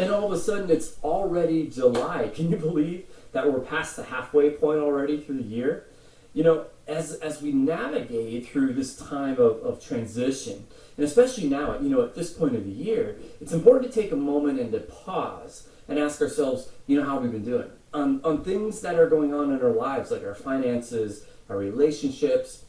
And all of a sudden, it's already July. Can you believe that we're past the halfway point already through the year? You know, as we navigate through this time of transition, and especially now, you know, at this point of the year, it's important to take a moment and to pause and ask ourselves, you know, how we've been doing on things that are going on in our lives, like our finances, our relationships,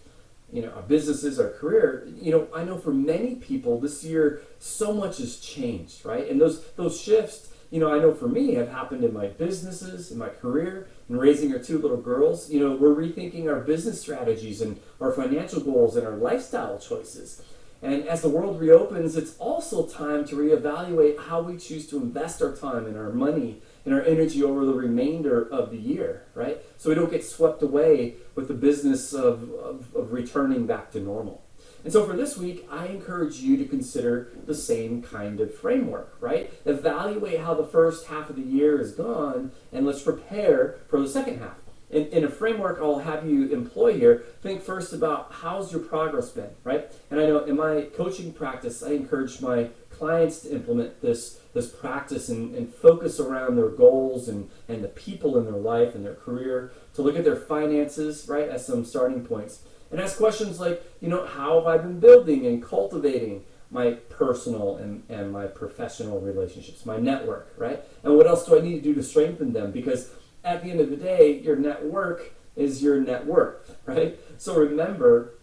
you know, our businesses, our career. You know, I know for many people this year, so much has changed, right? And those shifts, you know, I know for me have happened in my businesses, in my career, in raising our two little girls. You know, we're rethinking our business strategies and our financial goals and our lifestyle choices. And as the world reopens, it's also time to reevaluate how we choose to invest our time and our money and our energy over the remainder of the year, right? So we don't get swept away with the business of returning back to normal. And so for this week, I encourage you to consider the same kind of framework, right? Evaluate how the first half of the year is gone, and let's prepare for the second half. In a framework I'll have you employ here, think first about how's your progress been, right? And I know in my coaching practice, I encourage my clients to implement this practice and focus around their goals and the people in their life and their career, to look at their finances, right, as some starting points. And ask questions like, you know, how have I been building and cultivating my personal and my professional relationships, my network, right? And what else do I need to do to strengthen them? Because at the end of the day, your network is your net worth, right? So remember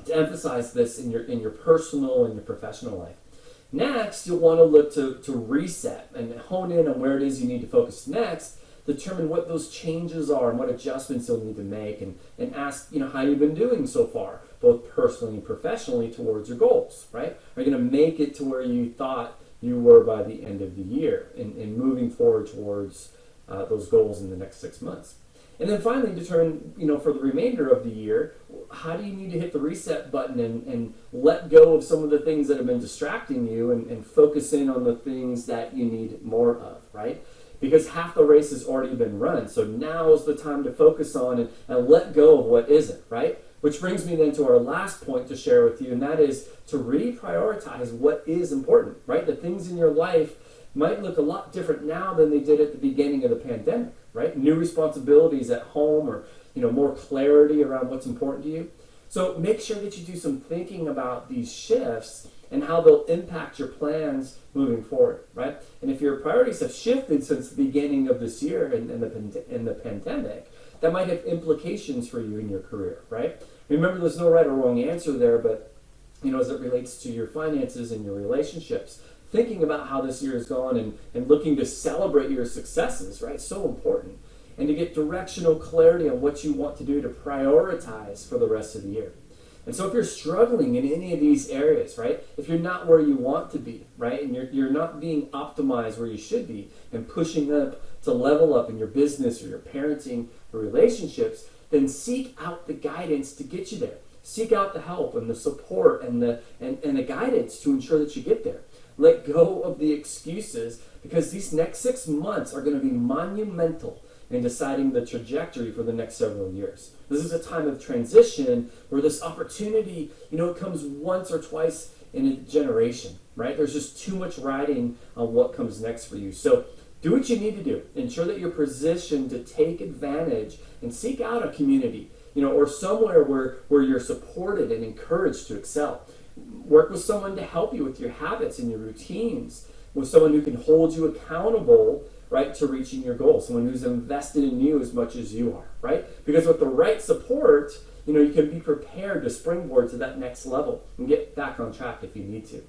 to emphasize this in your personal and your professional life. Next, you'll want to look to reset and hone in on where it is you need to focus next. Determine what those changes are and what adjustments you'll need to make, and ask, you know, how you've been doing so far, both personally and professionally, towards your goals, right? Are you going to make it to where you thought you were by the end of the year and moving forward towards those goals in the next 6 months? And then finally, determine, you know, for the remainder of the year, how do you need to hit the reset button and let go of some of the things that have been distracting you and focus in on the things that you need more of, right? Because half the race has already been run. So now is the time to focus on and let go of what isn't, right? Which brings me then to our last point to share with you, and that is to reprioritize what is important, right? The things in your life might look a lot different now than they did at the beginning of the pandemic, right? New responsibilities at home, or, you know, more clarity around what's important to you. So make sure that you do some thinking about these shifts and how they'll impact your plans moving forward, right? And if your priorities have shifted since the beginning of this year in the pandemic, that might have implications for you in your career, right? Remember, there's no right or wrong answer there, but, you know, as it relates to your finances and your relationships, thinking about how this year has gone and looking to celebrate your successes, right? So important. And to get directional clarity on what you want to do to prioritize for the rest of the year. And so if you're struggling in any of these areas, right, if you're not where you want to be, right, and you're not being optimized where you should be and pushing up to level up in your business or your parenting or relationships, then seek out the guidance to get you there. Seek out the help and the support and the guidance to ensure that you get there. Let go of the excuses, because these next 6 months are going to be monumental in deciding the trajectory for the next several years. This is a time of transition where this opportunity, you know, it comes once or twice in a generation, right? There's just too much riding on what comes next for you. So do what you need to do. Ensure that you're positioned to take advantage and seek out a community, you know, or somewhere where you're supported and encouraged to excel. Work with someone to help you with your habits and your routines, with someone who can hold you accountable, right, to reaching your goals, someone who's invested in you as much as you are, right? Because with the right support, you know, you can be prepared to springboard to that next level and get back on track if you need to.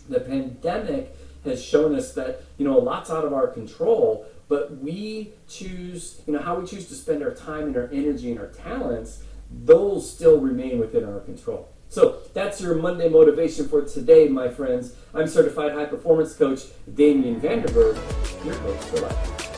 The pandemic has shown us that, you know, a lot's out of our control, but we choose, you know, how we choose to spend our time and our energy and our talents, those still remain within our control. So that's your Monday motivation for today, my friends. I'm certified high performance coach Damian Vanderberg, your coach for life.